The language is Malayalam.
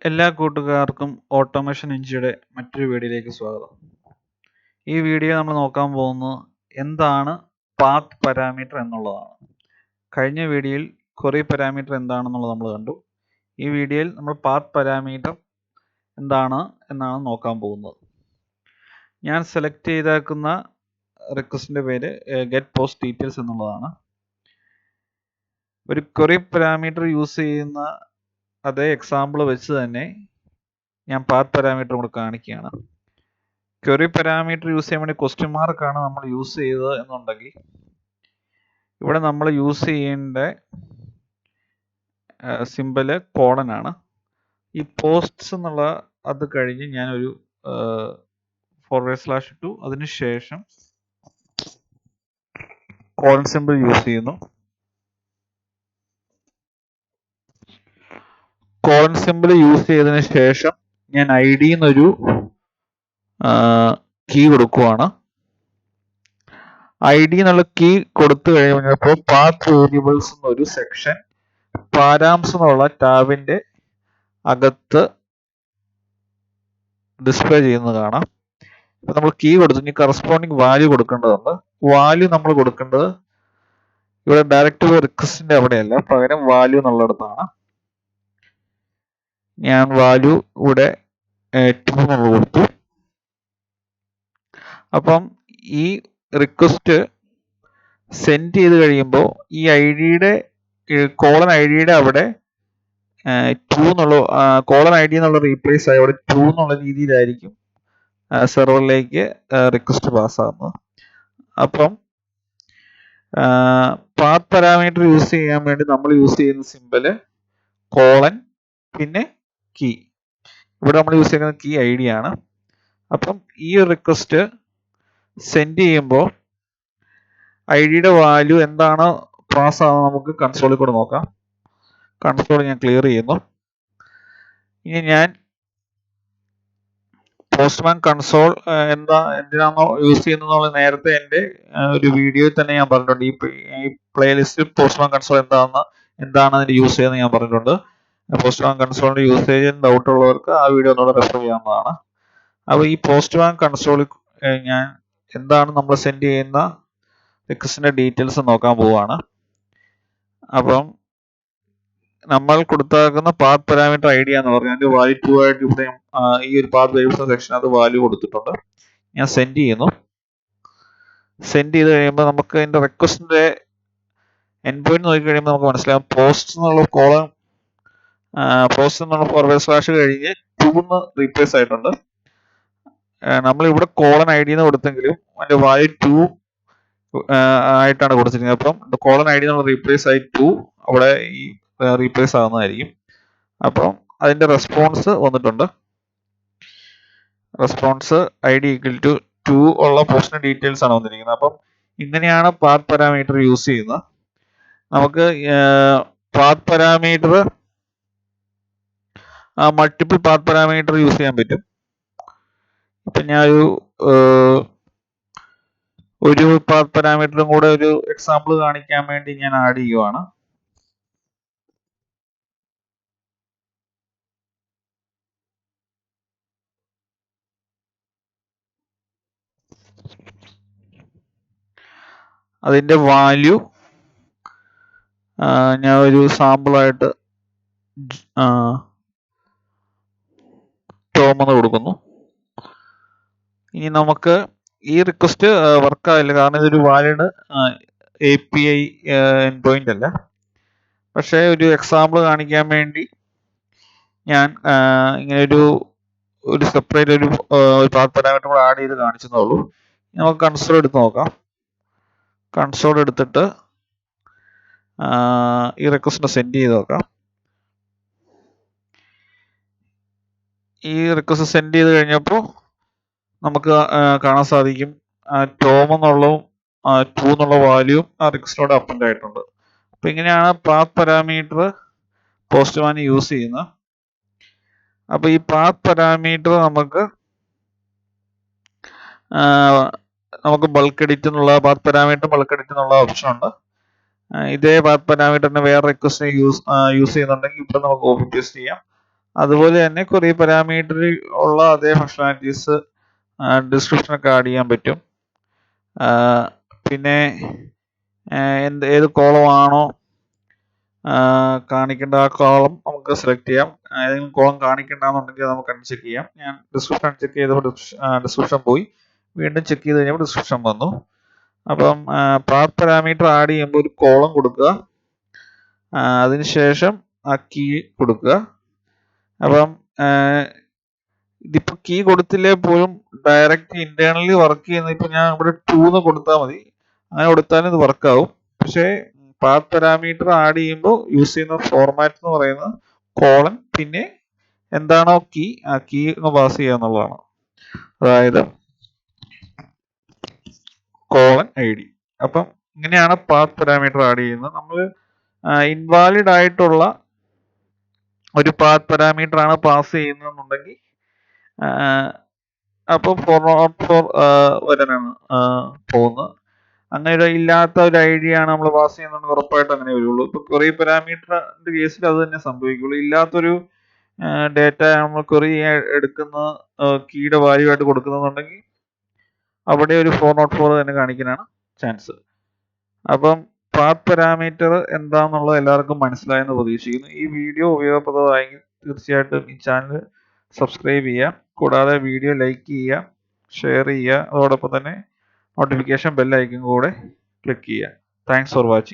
എല്ലാ കൂട്ടുകാർക്കും ഓട്ടോമേഷൻ എഞ്ചിയുടെ മറ്റൊരു വീഡിയോയിലേക്ക് സ്വാഗതം. ഈ വീഡിയോ നമ്മൾ നോക്കാൻ പോകുന്നത് എന്താണ് പാത്ത് പാരാമീറ്റർ എന്നുള്ളതാണ്. കഴിഞ്ഞ വീഡിയോയിൽ ക്വറി പാരാമീറ്റർ എന്താണെന്നുള്ളത് നമ്മൾ കണ്ടു. ഈ വീഡിയോയിൽ നമ്മൾ പാത്ത് പാരാമീറ്റർ എന്താണ് എന്നാണ് നോക്കാൻ പോകുന്നത്. ഞാൻ സെലക്ട് ചെയ്തേക്കുന്ന റിക്വസ്റ്റിൻ്റെ പേര് ഗെറ്റ് പോസ്റ്റ് ഡീറ്റെയിൽസ് എന്നുള്ളതാണ്. ഒരു ക്വറി പാരാമീറ്റർ യൂസ് ചെയ്യുന്ന അതേ എക്സാമ്പിൾ വെച്ച് തന്നെ ഞാൻ പാത്ത് പാരാമീറ്റർ കൂടെ കാണിക്കുകയാണ്. ക്വറി പാരാമീറ്റർ യൂസ് ചെയ്യാൻ വേണ്ടി ക്വസ്റ്റ്യൻ മാർക്കാണ് നമ്മൾ യൂസ് ചെയ്തത് എന്നുണ്ടെങ്കിൽ ഇവിടെ നമ്മൾ യൂസ് ചെയ്യേണ്ട സിമ്പല് കോളൻ ആണ്. ഈ പോസ്റ്റ്സ് എന്നുള്ള അത് കഴിഞ്ഞ് ഞാനൊരു // ഇട്ടു. അതിനുശേഷം കോളൻ സിമ്പിൾ യൂസ് ചെയ്യുന്നു. കോളൻ സിമ്പിൾ യൂസ് ചെയ്തതിന് ശേഷം ഞാൻ ID എന്നൊരു കീ കൊടുക്കുവാണ്. ID എന്നുള്ള കീ കൊടുത്തു കഴിഞ്ഞപ്പോൾ പാത്ത് വേരിയബിൾസ് എന്നൊരു സെക്ഷൻ പാരാംസ് എന്നുള്ള ടാബിന്റെ അകത്ത് ഡിസ്പ്ലേ ചെയ്യുന്നത് കാണാം. ഇപ്പൊ നമ്മൾ കീ കൊടുത്തു, ഇനി കറസ്പോണ്ടിങ് വാല്യൂ കൊടുക്കേണ്ടതുണ്ട്. വാല്യൂ നമ്മൾ കൊടുക്കേണ്ടത് ഇവിടെ ഡയറക്റ്റ് റിക്വസ്റ്റിന്റെ അവിടെയല്ല, പകരം വാല്യൂ എന്നുള്ളിടത്താണ്. ഞാൻ വാല്യൂ ഇവിടെ 2 എന്നുള്ളത് കൊടുത്തു. അപ്പം ഈ റിക്വസ്റ്റ് സെൻഡ് ചെയ്ത് കഴിയുമ്പോൾ ഈ ഐഡിയുടെ കോളൻ ഐഡിയുടെ അവിടെ 2 എന്നുള്ള കോളൻ ID എന്നുള്ള റീപ്ലേസ് ആയി അവിടെ 2 എന്നുള്ള രീതിയിലായിരിക്കും സെർവറിലേക്ക് റിക്വസ്റ്റ് പാസ്സാകുന്നത്. അപ്പം പാത്ത് പാരാമീറ്റർ യൂസ് ചെയ്യാൻ വേണ്ടി നമ്മൾ യൂസ് ചെയ്യുന്ന സിമ്പല് കോളൻ പിന്നെ കീ. ഇവിടെ നമ്മൾ യൂസ് ചെയ്യുന്ന കീ ID ആണ്. അപ്പം ഈ റിക്വസ്റ്റ് സെൻഡ് ചെയ്യുമ്പോൾ ഐഡിയുടെ വാല്യൂ എന്താണ് പാസ് ആവുന്നത് നമുക്ക് കൺസോളിൽ കൂടെ നോക്കാം. കൺസോൾ ഞാൻ ക്ലിയർ ചെയ്യുന്നു. ഇനി ഞാൻ പോസ്റ്റ്മാൻ കൺസോൾ എന്തിനാണോ യൂസ് ചെയ്യുന്നത് നേരത്തെ എൻ്റെ ഒരു വീഡിയോയിൽ തന്നെ ഞാൻ പറഞ്ഞിട്ടുണ്ട്. ഈ പ്ലേലിസ്റ്റിൽ പോസ്റ്റ്മാൻ കൺസോൾ എന്താണ് അതിന് യൂസ് ചെയ്യുന്നത് ഞാൻ പറഞ്ഞിട്ടുണ്ട്. പോസ്റ്റ്മാൻ കൺസോളിന്റെ യൂസേജ് ഡൗട്ട് ഉള്ളവർക്ക് ആ വീഡിയോ ഒന്നുകൂടെ റെഫർ ചെയ്യാവുന്നതാണ്. അപ്പോൾ ഈ പോസ്റ്റ്മാൻ കൺസോളിൽ ഞാൻ എന്താണ് നമ്മൾ സെൻഡ് ചെയ്യുന്ന റിക്വസ്റ്റിന്റെ ഡീറ്റെയിൽസ് നോക്കാൻ പോവുകയാണ്. അപ്പം നമ്മൾ കൊടുത്തേക്കുന്ന പാത്ത് പാരാമീറ്റർ ID എന്ന് പറഞ്ഞാൽ അതിന്റെ വാല്യൂ 2 ആയിട്ട് ഇവിടെ ഈ ഒരു പാത്ത് വേരിയബിൾസ് സെക്ഷൻ അത് വാല്യൂ കൊടുത്തിട്ടുണ്ട്. ഞാൻ സെൻഡ് ചെയ്യുന്നു. സെൻഡ് ചെയ്ത് കഴിയുമ്പോൾ നമുക്ക് അതിന്റെ റിക്വസ്റ്റിന്റെ എൻഡ് പോയിന്റ് നോക്കി കഴിയുമ്പോൾ നമുക്ക് മനസ്സിലാവും പോസ്റ്റ് എന്നുള്ള കോളം പോസ്റ്റ് എന്നുള്ള // കഴിഞ്ഞ് 2 റീപ്ലേസ് ആയിട്ടുണ്ട്. നമ്മൾ ഇവിടെ കോളൻ ID എന്ന് കൊടുത്തെങ്കിലും അതിന്റെ വാല്യൂ 2 ആയിട്ടാണ് കൊടുത്തിരിക്കുന്നത്. അപ്പം കോളൻ ID എന്നുള്ള റീപ്ലേസ് ആയി 2 അവിടെ ഈ റീപ്ലേസ് ആകുന്നതായിരിക്കും. അപ്പം അതിന്റെ റെസ്പോൺസ് വന്നിട്ടുണ്ട്. റെസ്പോൺസ് ID = 2 ഉള്ള പോസ്റ്റിന്റെ ഡീറ്റെയിൽസ് ആണ് വന്നിരിക്കുന്നത്. അപ്പം ഇങ്ങനെയാണ് പാത്ത് പാരാമീറ്റർ യൂസ് ചെയ്യുന്നത്. നമുക്ക് path parameter multiple path parameter use ചെയ്യാൻ പറ്റും. ഇപ്പൊ ഞാൻ ഒരു പാത്ത് പാരാമീറ്ററും കൂടെ ഒരു എക്സാമ്പിൾ കാണിക്കാൻ വേണ്ടി ഞാൻ ആഡ് ചെയ്യുവാണ്. അതിന്റെ വാല്യൂ ഞാൻ ഒരു സാമ്പിളായിട്ട് ടോം എന്ന് കൊടുക്കുന്നു. ഇനി നമുക്ക് ഈ റിക്വസ്റ്റ് വർക്ക് ആവില്ല, കാരണം ഇതൊരു വാലിഡ് API എൻഡ് പോയിന്റ് അല്ല. പക്ഷേ ഒരു എക്സാമ്പിൾ കാണിക്കാൻ വേണ്ടി ഞാൻ ഇങ്ങനെ ഒരു സെപ്പറേറ്റ് ഒരു പാത്ത് പാരാമീറ്റർ കൂടെ ആഡ് ചെയ്ത് കാണിച്ചെന്നുള്ളൂ. നമുക്ക് കൺസോൾ എടുത്ത് നോക്കാം. കൺസോൾ എടുത്തിട്ട് ഈ റിക്വസ്റ്റിനെ സെൻഡ് ചെയ്ത് നോക്കാം. ഈ റിക്വസ്റ്റ് സെൻഡ് ചെയ്ത് കഴിഞ്ഞപ്പോൾ നമുക്ക് കാണാൻ സാധിക്കും ടോം എന്നുള്ളതും 2 എന്നുള്ള വാല്യൂവും ആ റിക്വസ്റ്റിനോട് അപ്പൻഡ് ആയിട്ടുണ്ട്. അപ്പൊ ഇങ്ങനെയാണ് പാത്ത് പാരാമീറ്റർ പോസ്റ്റ്മാൻ യൂസ് ചെയ്യുന്നത്. അപ്പൊ ഈ പാത്ത് പാരാമീറ്റർ നമുക്ക് ബൾക്ക് എഡിറ്റ് എന്നുള്ള പാത്ത് പാരാമീറ്റർ ബൾക്ക് എഡിറ്റ് എന്നുള്ള ഓപ്ഷൻ ഉണ്ട്. ഇതേ പാത്ത് പാരാമീറ്ററിന് വേറെ റിക്വസ്റ്റ് യൂസ് ചെയ്യുന്നുണ്ടെങ്കിൽ ഇവിടെ നമുക്ക് കോപ്പി പേസ്റ്റ് ചെയ്യാം. അതുപോലെ തന്നെ query പാരാമീറ്ററിൽ ഉള്ള അതേ ഫങ്ഷണാലിറ്റീസ് ഡിസ്ക്രിപ്ഷനൊക്കെ ആഡ് ചെയ്യാൻ പറ്റും. പിന്നെ ഏത് കോളം ആണോ കാണിക്കേണ്ട ആ കോളം നമുക്ക് സെലക്ട് ചെയ്യാം. ഏതെങ്കിലും കോളം കാണിക്കണ്ടെന്നുണ്ടെങ്കിൽ നമുക്ക് അൺചെക്ക് ചെയ്യാം. ഞാൻ ഡിസ്ക്രിപ്ഷൻ അൺചെക്ക് ചെയ്തപ്പോൾ ഡിസ്ക്രിപ്ഷൻ പോയി, വീണ്ടും ചെക്ക് ചെയ്ത് കഴിഞ്ഞപ്പോൾ ഡിസ്ക്രിപ്ഷൻ വന്നു. അപ്പം പാത്ത് പാരാമീറ്റർ ആഡ് ചെയ്യുമ്പോൾ ഒരു കോളം കൊടുക്കുക, അതിനുശേഷം ആ കീ കൊടുക്കുക. അപ്പം ഇതിപ്പോൾ കീ കൊടുത്തില്ലേ പോലും ഡയറക്റ്റ് ഇന്റേണലി വർക്ക് ചെയ്യുന്ന, ഇപ്പം ഞാൻ ഇവിടെ 2 എന്ന് കൊടുത്താൽ മതി, അങ്ങനെ കൊടുത്താലും ഇത് വർക്കാവും. പക്ഷേ പാത്ത് പാരാമീറ്റർ ആഡ് ചെയ്യുമ്പോൾ യൂസ് ചെയ്യുന്ന ഫോർമാറ്റ് എന്ന് പറയുന്നത് കോളൻ, പിന്നെ എന്താണോ കീ ആ കീ ഒന്ന് പാസ് ചെയ്യുക എന്നുള്ളതാണ്. അതായത് കോളൻ ID. അപ്പം ഇങ്ങനെയാണ് പാത്ത് പാരാമീറ്റർ ആഡ് ചെയ്യുന്നത്. നമ്മൾ ഇൻവാലിഡ് ആയിട്ടുള്ള ഒരു പാത്ത് പാരാമീറ്റർ ആണ് പാസ് ചെയ്യുന്നതെന്നുണ്ടെങ്കിൽ അപ്പോൾ 404 വരാനാണ് പോകുന്നത്. അങ്ങനെ ഇല്ലാത്ത ഒരു ഐഡിയ ആണ് നമ്മൾ പാസ് ചെയ്യുന്നുണ്ടെങ്കിൽ ഉറപ്പായിട്ടും അങ്ങനെ വരുള്ളൂ. ഇപ്പോൾ query പാരാമീറ്ററിന്റെ കേസിൽ അത് തന്നെ സംഭവിക്കുള്ളൂ. ഇല്ലാത്തൊരു ഡേറ്റ നമ്മൾ query എടുക്കുന്ന കീയുടെ വാല്യൂ ആയിട്ട് കൊടുക്കുന്നുണ്ടെങ്കിൽ അവിടെ ഒരു 404 തന്നെ കാണിക്കാനാണ് ചാൻസ്. അപ്പം പാത്ത് പാരാമീറ്റർ എന്താണെന്നുള്ളത് എല്ലാവർക്കും മനസ്സിലായെന്ന് പ്രതീക്ഷിക്കുന്നു. ഈ വീഡിയോ ഉപയോഗപ്രദമായെങ്കിൽ തീർച്ചയായിട്ടും ഈ ചാനൽ സബ്സ്ക്രൈബ് ചെയ്യുക, കൂടാതെ വീഡിയോ ലൈക്ക് ചെയ്യുക, ഷെയർ ചെയ്യുക, അതോടൊപ്പം തന്നെ നോട്ടിഫിക്കേഷൻ ബെൽ ഐക്കൺ കൂടെ ക്ലിക്ക് ചെയ്യുക. Thanks for watching.